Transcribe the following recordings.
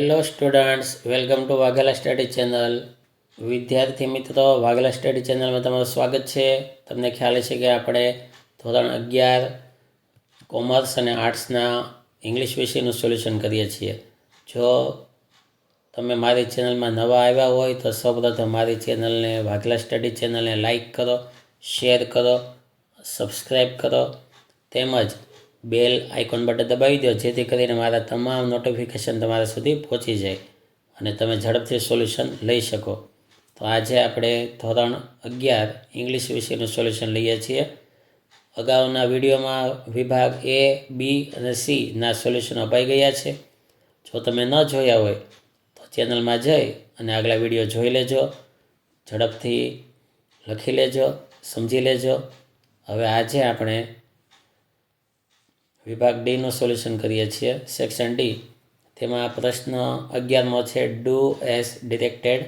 Hello students, welcome to Vaghela study channel. વિદ્યાર્થી મિત્રો, Vaghela study ચેનલમાં તમારું સ્વાગત છે. તમને ખ્યાલ છે કે આપણે ધોરણ 11 કોમર્સ અને આર્ટ્સના ઇંગ્લિશ વિષયનું સોલ્યુશન કરીએ છીએ. જો તમે મારી ચેનલમાં નવા આવ્યા હોય તો સૌપ્રથમ મારી ચેનલને વાઘેલા સ્ટડી ચેનલને લાઈક કરો, શેર કરો, સબસ્ક્રાઈબ કરો, તેમજ બેલ આઇકોન બટન દબાવી દો, જેથી કરીને મારા તમામ નોટિફિકેશન તમારા સુધી પહોંચી જાય અને તમે ઝડપથી સોલ્યુશન લઈ શકો. તો આજે આપણે ધોરણ 11 ઇંગ્લિશ વિષયનું સોલ્યુશન લઈએ છીએ. અગાઉના વિડીયોમાં વિભાગ A, B અને C ના સોલ્યુશન અપાઈ ગયા છે. જો તમે ન જોયા હોય તો ચેનલમાં જઈ અને આગલા વિડીયો જોઈ લેજો, ઝડપથી લખી લેજો, સમજી લેજો. હવે આજે આપણે વિભાગ ડીનું સોલ્યુશન કરીએ છીએ, સેક્શન ડી. તેમાં પ્રશ્ન 11મો છે, ડુ એઝ ડિરેક્ટેડ.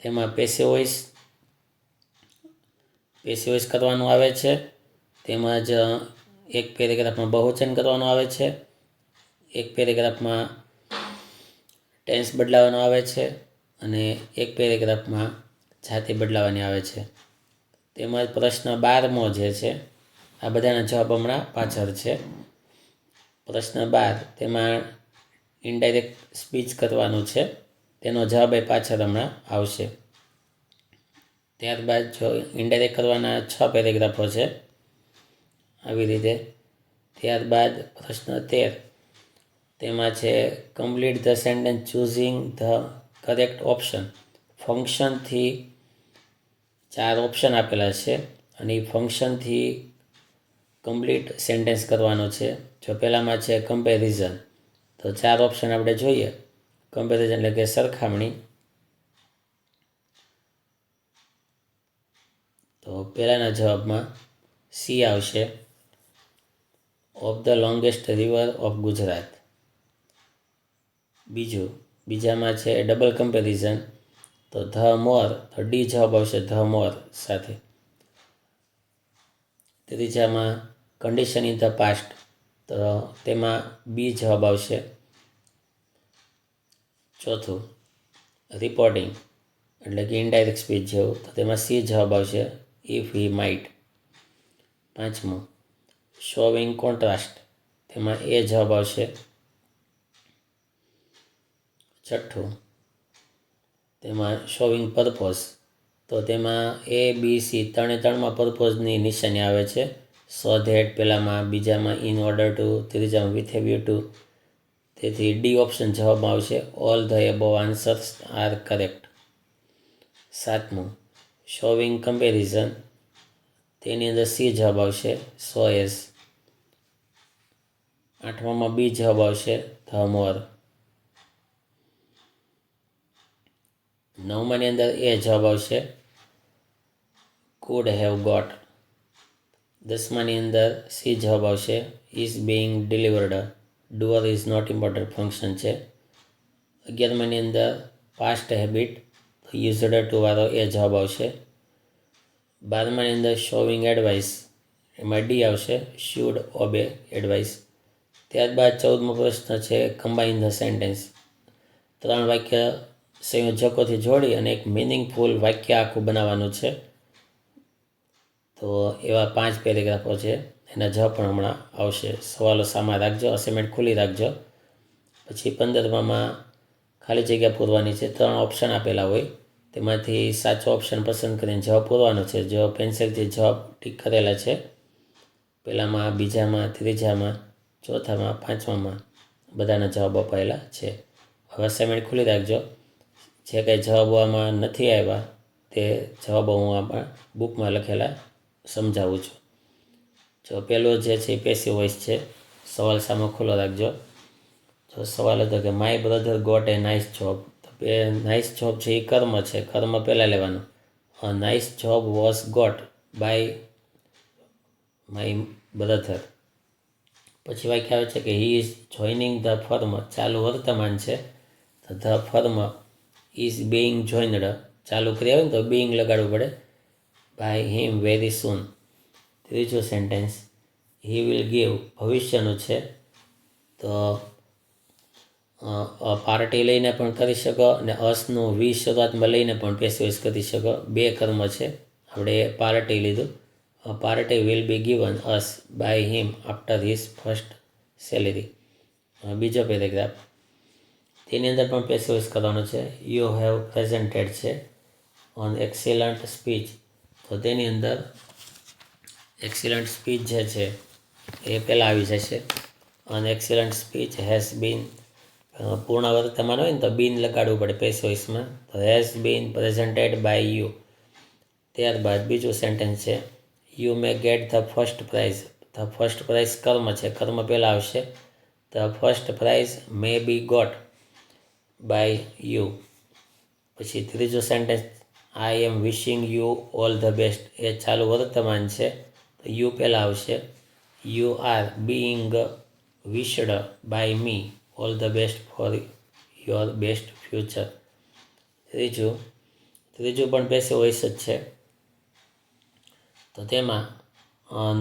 તેમાં પેસિવ વોઇસ કરવાનું આવે છે. તેમજ એક પેરેગ્રાફમાં બહુવચન કરવાનું આવે છે, એક પેરેગ્રાફમાં ટેન્સ બદલાવવાનો આવે છે અને એક પેરેગ્રાફમાં જાતિ બદલાવવાની આવે છે. તેમજ પ્રશ્ન 12મો જે છે, આ બધાના જવાબ હમણાં પાછળ છે. પ્રશ્ન 12, તેમાં ઇનડાયરેક્ટ સ્પીચ કરવાનું છે, તેનો જવાબ એ પાછળ હમણાં આવશે. ત્યારબાદ જો ઇનડાયરેક્ટ કરવાના 6 પેરેગ્રાફો છે આવી રીતે. ત્યારબાદ પ્રશ્ન 13, તેમાં છે complete the sentence choosing the correct option. ફંક્શનથી 4 ઓપ્શન આપેલા છે અને એ ફંક્શનથી કમ્પ્લીટ સેન્ટેન્સ કરવાનો છે. જો પહેલામાં છે કમ્પેરિઝન, તો 4 ઓપ્શન આપણે જોઈએ. કમ્પેરિઝન એટલે કે સરખામણી. તો પહેલાના જવાબમાં સી આવશે, of the longest river of Gujarat. બીજામાં છે ડબલ કમ્પેરિઝન, તો ધ મોર, તો ડી જવાબ આવશે ધ મોર સાથે. ત્રીજામાં કન્ડિશન ઇન ધ પાસ્ટ, તો તેમાં બી જવાબ આવશે. ચોથું રિપોર્ટિંગ એટલે કે ઇનડાયરેક્ટ સ્પીચ જેવું, તો તેમાં સી જવાબ આવશે, ઇફ હી માઇટ. પાંચમું શોવિંગ કોન્ટ્રાસ્ટ, તેમાં એ જવાબ આવશે. છઠ્ઠું તેમાં શોવિંગ પર્પોઝ, તો તેમાં એ બી સી ત્રણમાં પર્પોઝની નિશાની આવે છે. સો ધેટ પહેલામાં, બીજામાં ઇન ઓર્ડર ટુ, ત્રીજામાં વિથ એ વ્યૂ ટુ. તેથી ડી ઓપ્શન જવાબમાં આવશે, all the above answers are correct. સાતમું શોવિંગ કમ્પેરિઝન, તેની અંદર સી જવાબ આવશે, સો એઝ. આઠમામાં બી જવાબ આવશે, ધ મોર. નવમાની અંદર એ જવાબ આવશે, કુડ હેવ ગોટ. દસમાની અંદર સી જવાબ આવશે, is being delivered. Doer is not important function છે. 11માની અંદર પાસ્ટ હેબિટ, યુઝડ ટુ વાળો એ જવાબ આવશે. 12માની અંદર શોવિંગ એડવાઇસ, એમાં ડી આવશે, શુડ ઓબે એડવાઇસ. ત્યારબાદ 14મો પ્રશ્ન છે કમ્બાઇન ધ સેન્ટેન્સ. 3 વાક્ય સંયોજકોથી જોડી અને એક મિનિંગફુલ વાક્ય આખું બનાવવાનું છે. તો એવા 5 પેરેગ્રાફો છે, એના જવાબ પણ હમણાં આવશે. સવાલો સામા રાખજો, અસાઇનમેન્ટ ખુલ્લી રાખજો. પછી 15માં ખાલી જગ્યા પૂરવાની છે. 3 ઓપ્શન આપેલા હોય, તેમાંથી સાચો ઓપ્શન પસંદ કરીને જવાબ પૂરવાનો છે. જો પેન્સિલથી જવાબ ટીક કરેલા છે, પહેલામાં, બીજામાં, ત્રીજામાં, ચોથામાં, પાંચમામાં બધાના જવાબ અપાયેલા છે. હવે અસાઇનમેન્ટ ખુલ્લી રાખજો. જે કંઈ જવાબો આમાં નથી આવ્યા તે જવાબો હું આમાં બુકમાં લખેલા સમજાવું છું. જો પહેલો જે છે એ પેસિવ વોઇસ છે. સવાલ સામે ખુલ્લો રાખજો. જો સવાલ હતો કે my brother got a nice job, તો નાઇસ જોબ છે એ કર્મ છે, કર્મ પહેલાં લેવાનું. Nice job was got by my brother. પછી વાક્ય આવે છે કે he is joining the firm, ચાલુ વર્તમાન છે. તો the firm is being joined, ચાલુ કરી આવે ને તો બિંગ લગાડવું પડે, બાય હિમ વેરી સૂન. ત્રીજું સેન્ટેન્સ હી વિલ ગીવ, ભવિષ્યનું છે. તો પાર્ટી લઈને પણ કરી શકો અને અસનું વી શરૂઆતમાં લઈને પણ પેસિવ વોઇસ કરી શકો. બે કર્મ છે. આપણે પાર્ટી લીધું. Party will be given us by him after his first salary. બીજો પેરેગ્રાફ તેની અંદર પણ પેસિવ વોઇસ કરવાનો છે. યુ હેવ પ્રેઝન્ટેડ છે ઓન એક્સિલન્ટ સ્પીચ. તો તેની અંદર એક્સિલન્ટ સ્પીચ જે છે એ પહેલાં આવી જશે. અને એક્સિલન્ટ સ્પીચ હેઝ બીન પૂર્ણ વર્તમાન હોય ને તો બીન લગાડવું પડે પેસિવ વોઇસમાં. તો has been presented by you. ત્યારબાદ બીજું સેન્ટેન્સ છે you may get the first prize. The first prize કર્મ છે. કર્મ પહેલાં આવશે. The first prize may be got by you. પછી ત્રીજું sentence I am wishing you all the best. એ ચાલુ વર્તમાન છે તો યુ પહેલાં આવશે. You are being wished by me all the best for your best future. ત્રીજું પણ પેસિવ વોઇસ જ છે. તો તેમાં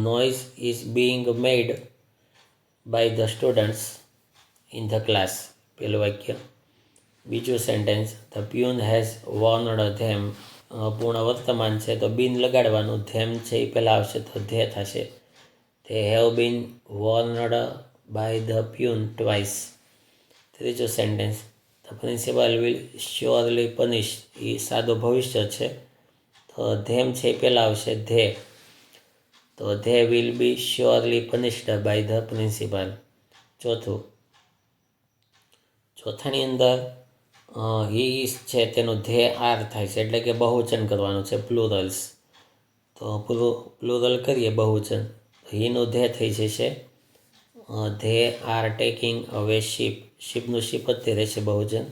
noise is being made by the students in the class. પહેલું વાક્ય. બીજું sentence the peon has warned them. પૂર્ણ વર્તમાન છે તો બીન લગાડવાનું. ધેમ છે એ પહેલાં આવશે તો ધે થશે. તે have been warned by the peon twice. ત્રીજું sentence the principal will surely punish. એ સાદું ભવિષ્ય છે તો ધેમ છે એ પહેલાં આવશે ધે. તો they will be surely punished by the principal. ચોથાની અંદર હી ઇઝ છે તેનું ધે આર થાય છે એટલે કે બહુવચન કરવાનું છે. પ્લુરલ્સ. તો પ્લુરલ કરીએ બહુવચન. હીનું ધે થઈ જશે. ધે આર ટેકિંગ અવે શીપ. શીપનું શીપ જ તે રહેશે બહુવચન.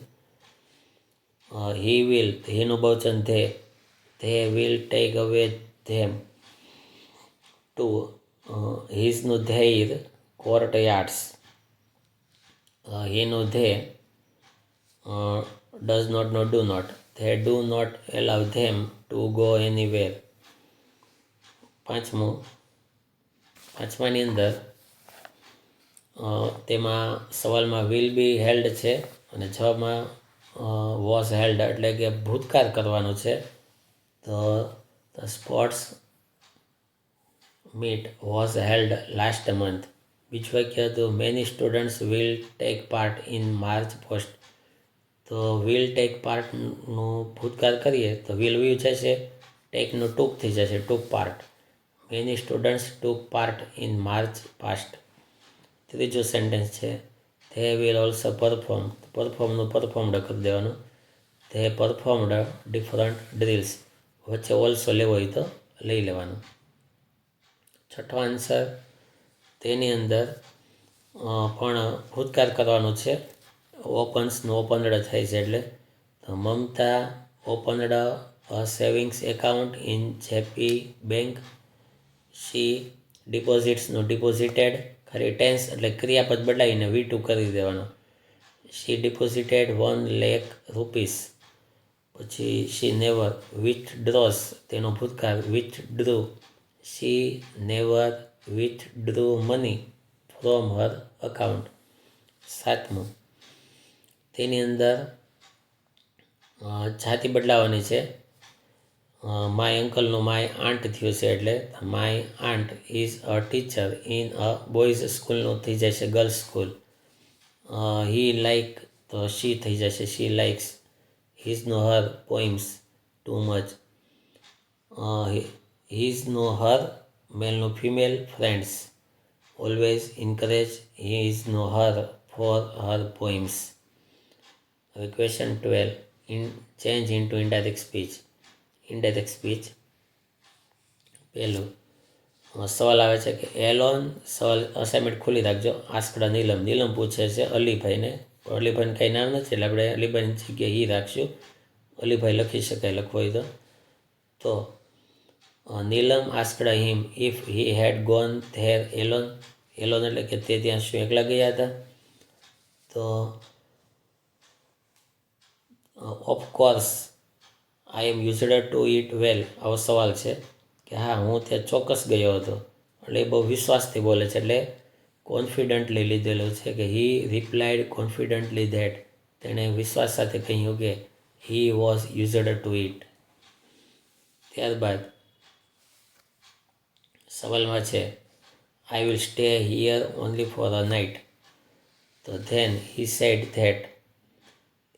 He will. હીનું બહુવચન they. They will take away them to હિઝનું ધેર કોર્ટ યાર્ડ્સ. હીનું they does not know do not. They do not allow them to go anywhere. પાંચમાની અંદર તેમાં સવાલમાં વિલ બી હેલ્ડ છે અને જવાબમાં વોઝ હેલ્ડ એટલે કે ભૂતકાળ કરવાનું છે. તો the sports meet was held last month. બીજું વાક્ય હતું many students will take part in March post. તો વિલ ટેક પાર્ટનું ભૂતકાળ કરીએ તો વિલ વ્યૂ જશે. ટેકનું ટૂંક થઈ જશે took part. Many students took part in March past. ત્રીજું સેન્ટેન્સ છે ધે વિલ ઓલ્સો પરફોર્મ. પરફોર્મનું પરફોર્મડ કરી દેવાનું. They performed different drills. વચ્ચે ઓલ્સો લેવો હોય તો લઈ લેવાનું. છઠ્ઠો આન્સર તેની અંદર પણ ભૂતકાળ કરવાનું છે. ઓપન્સનું ઓપનડ થાય છે એટલે તો Mamta opened a savings account in JP bank. She ડિપોઝિટ્સનું ડિપોઝિટેડ. ખરી ટેન્સ એટલે ક્રિયાપદ બદલાવીને V2 કરી દેવાનો. She deposited 1 lakh rupees. પછી શી નેવર વિથડ્રોઝ. તેનો ભૂતકાળ withdrew. She never withdrew money from her account. સાતમું તેની અંદર જાતિ બદલાવાની છે. માય અંકલનું માય આંટ થયું છે એટલે my aunt is a teacher in a boys સ્કૂલનું થઈ જશે ગર્લ્સ સ્કૂલ. હી લાઈક તો શી થઈ જશે શી લાઇક્સ. હિઝનો હર પોઈમ્સ ટુ મચ. હિઝનો હર મેલનું ફિમેલ ફ્રેન્ડ્સ ઓલવેઝ ઇન્કરેજ હિઝનો હર ફોર હર પોઈમ્સ. હવે question 12 change into indirect speech. Indirect speech પહેલું સવાલ આવે છે કે એલોન. સવાલ અસાઇનમેન્ટ ખુલ્લી રાખજો. આસ્કડા નીલમ. નીલમ પૂછે છે અલીભાઈને. અલીભાઈને કંઈ નામ નથી એટલે આપણે અલીભાઈની જગ્યાએ હી રાખશું. અલીભાઈ લખી શકાય લખવો હોય તો Neelam asked him if he had gone there alone. Alone એટલે કે તે ત્યાં શું એકલા ગયા હતા. તો of course I am used to it well. આવો સવાલ છે કે હા હું ત્યાં ચોક્કસ ગયો હતો એટલે એ બહુ વિશ્વાસથી બોલે છે એટલે કોન્ફિડન્ટલી લીધેલું છે કે હી રિપ્લાઇડ કોન્ફિડન્ટલી ધેટ, તેણે વિશ્વાસ સાથે કહ્યું કે he was used to it. ત્યારબાદ સવાલમાં છે I will stay here only for a night. તો then he said that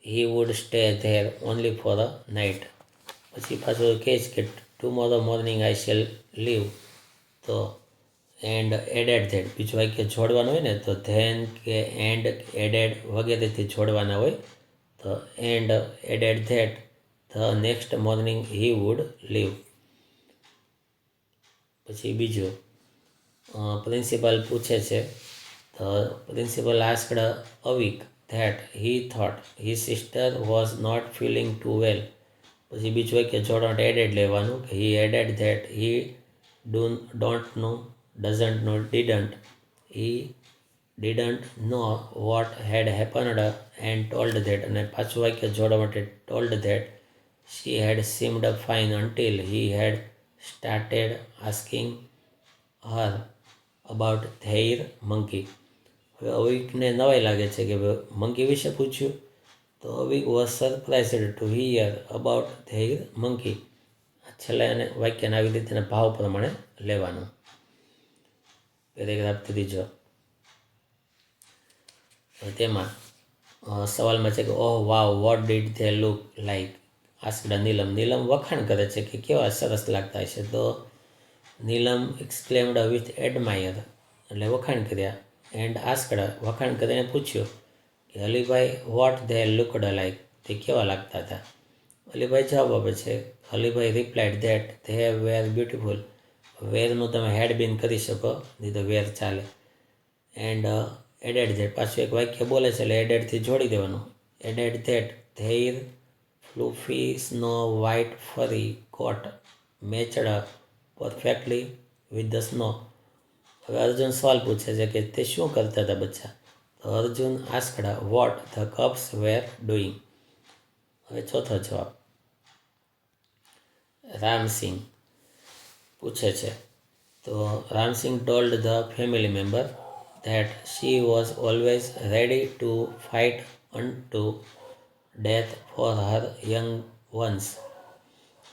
he would stay there only for a night. પછી પાછું કહે છે કે tomorrow morning I shall leave. તો એન્ડ એડેડ ધેટ, બીજું વાક્ય જોડવાનું હોય ને તો ધેન કે એન્ડ એડેડ વગેરેથી જોડવાના હોય. તો and added that the next morning he would leave. પછી બીજું પ્રિન્સિપાલ પૂછે છે, તો principal asked Avik that he thought his sister was not feeling too well. પછી બીજું વાક્ય જોડવાનું એડેડ લેવાનું કે he added that he don't know, doesn't know, didn't. He didn't know what had happened and told that. અને પાછું વાક્ય જોડવા માટે told that she had seemed fine until he had started asking her about their monkey. હવે અવિકને નવાઈ લાગે છે કે મંકી વિશે પૂછ્યું, તો Avik was surprised to hear about their monkey. છેલ્લા એને વાક્યને આવી રીતે ભાવ પ્રમાણે લેવાનું. પેરેગ્રાફ ત્રીજો, તેમાં સવાલમાં છે કે oh wow what did they look like. Asked Neelam. Neelam વખાણ કરે છે કે કેવા સરસ લાગતા હશે. તો નીલમ એક્સક્લેમ્ડ વિથ એડમાયર, એટલે વખાણ કર્યા. એન્ડ આસ્કડ, વખાણ કરીને પૂછ્યું કે Alibhai what they looked like, તે કેવા લાગતા હતા. અલીભાઈ જવાબ આપે છે, Alibhai replied that they were beautiful. વેરનું તમે હેડ બીન કરી શકો, નહીં તો વેર ચાલે. એન્ડ એડેડ ધેટ, પાછું એક વાક્ય બોલે છે એટલે એડેડથી જોડી દેવાનું. Added that their fluffy snow white furry coat matched perfectly with the snow. હવે અર્જુન સવાલ પૂછે છે કે તે શું કરતા હતા બચ્ચા. તો Arjun asked what the cubs were doing. હવે ચોથો જવાબ, રામસિંહ પૂછે છે, તો Ramsingh told the family member that she was always ready to fight unto death for her young ones.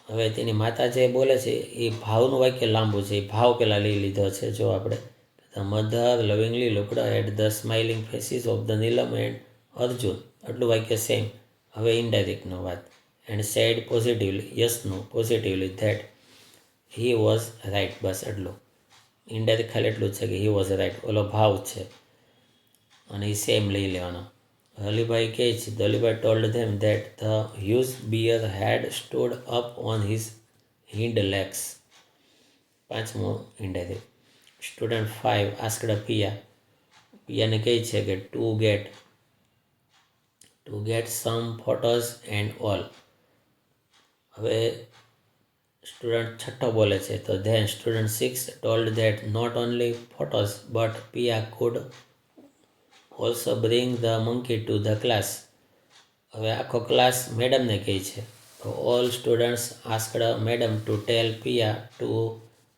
હવે તેની માતા જે બોલે છે એ ભાવનું વાક્ય લાંબુ છે, એ ભાવ પહેલાં લઈ લીધો છે. જો આપણે the mother lovingly looked at the smiling faces of the Neelam and Arjun, આટલું વાક્ય સેમ. હવે ઇનડાયરેક્ટનો વાત, એન્ડ સેડ પોઝિટિવલી, યસનું positively that he was right. બસ એટલું. ઇનડાયરેક્ટ ખાલી એટલું જ છે કે હી વોઝ રાઇટ, ઓલો ભાવ છે અને એ સેમ લઈ લેવાનો. અલીભાઈ કહે છે, તો Alibhai told them that the huge bear had stood up on his hind legs. પાંચમો ઇનડાયરેક્ટ. Student 5 asked Piya. પિયાને કહે છે કે to get some photos and all. હવે સ્ટુડન્ટ છઠ્ઠો બોલે છે, તો then student 6 told that not only photos but Piya could also bring the monkey to the class. હવે આખો ક્લાસ મેડમને કહે છે, તો all students asked madam to tell Piya to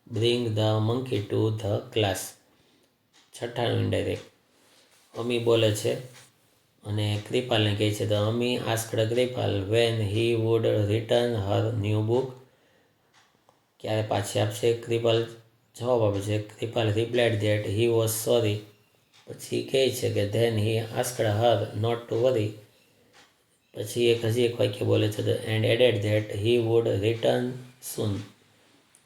bring the monkey to the class. છઠ્ઠાનું ઇનડાયરેક્ટ. અમી બોલે છે અને કૃપાલને કહે છે, તો Ami asked Kripal when he would return her new book. ક્યારે પાછી આપશે. કૃપાલ જવાબ આપે છે, Kripal replied that he was sorry. પછી કહે છે કે then he asked her not to worry. પછી હજી એક વાક્ય બોલે છે, તો and added that he would return soon.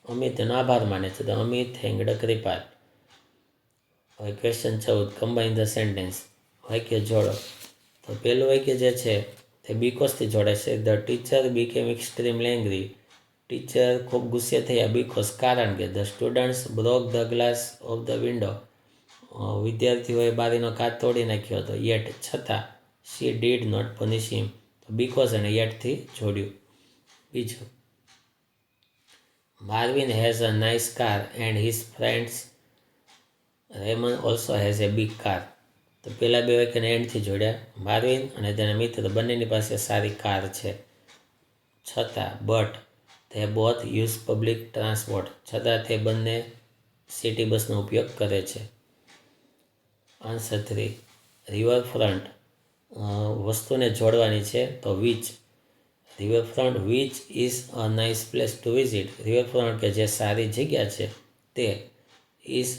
Ami તેનો આભાર માને છે, તો અમી થેન્કડ કૃપાલ. હવે ક્વેશ્ચન 14, કમ્બાઇન ધ સેન્ટેન્સ. વાક્ય જોડો. તો પહેલું વાક્ય જે છે તે બીકોઝથી જોડે છે. The teacher became extremely angry. Teacher ખૂબ ગુસ્સે થયા બીકોઝ, કારણ કે the students broke the glass of the window. વિદ્યાર્થીઓએ બારીનો કાચ તોડી નાખ્યો હતો. યેટ, છતાં. She did not punish him. તો બીકોઝ અને યેટથી જોડ્યું. બીજું, Marvin has a nice car and his friends Ramon also has a big car. તો પહેલાં બે વાક્યને એન્ડથી જોડ્યા. માર્વિન અને તેના મિત્ર બંનેની પાસે સારી કાર છે. છતાં, બટ તે બોથ યુઝ પબ્લિક ટ્રાન્સપોર્ટ. છતાં તે બંને સિટી બસનો ઉપયોગ કરે છે. આન્સર 3 રિવરફ્રન્ટ વસ્તુને જોડવાની છે તો which riverfront which is a nice place to visit riverfront કે જે સારી જગ્યા છે તે is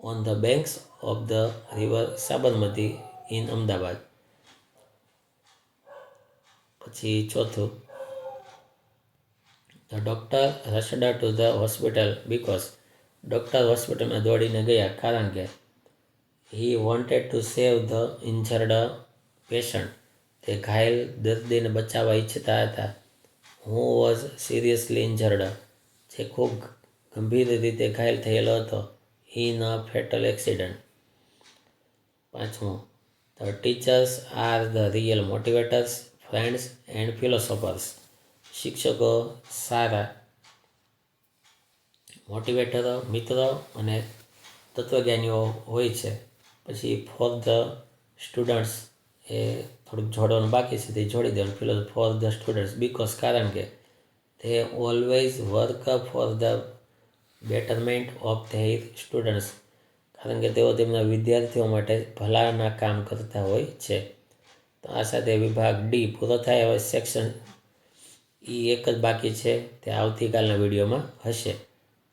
on the banks of the river Sabarmati in Ahmedabad. પછી ચોથું the doctor rushed to the hospital because doctor હોસ્પિટલમાં દોડીને ગયા કારણ કે he wanted to save the injured patient તે ઘાયલ દર્દીને બચાવવા ઈચ્છતા હતા. હુ વોઝ સિરિયસલી ઇન્જર્ડ જે ખૂબ ગંભીર રીતે ઘાયલ થયેલો હતો ઇન અ ફેટલ એક્સિડન્ટ. પાંચમું the teachers are the real motivators friends and philosophers શિક્ષકો સારા મોટિવેટરો મિત્રો અને તત્વજ્ઞાનીઓ હોય છે. પછી ફોર ધ સ્ટુડન્ટ્સ એ થોડુંક જોડવાનું બાકી છે તે જોડી દેવાનું ફોર ધ સ્ટુડન્ટ્સ બીકોઝ કારણ કે they always work for the betterment of their students કારણ કે તેઓ તેમના વિદ્યાર્થીઓ માટે ભલાના કામ કરતા હોય છે. તો આ સાથે વિભાગ ડી પૂરો થાય. હવે સેક્શન એક જ બાકી છે તે આવતીકાલના વિડીયોમાં હશે.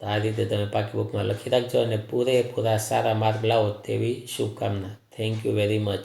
તો આ રીતે તમે પાકી બુકમાં લખી રાખજો અને પૂરેપૂરા સારા માર્ક લાવો તેવી શુભકામના. Thank you very much.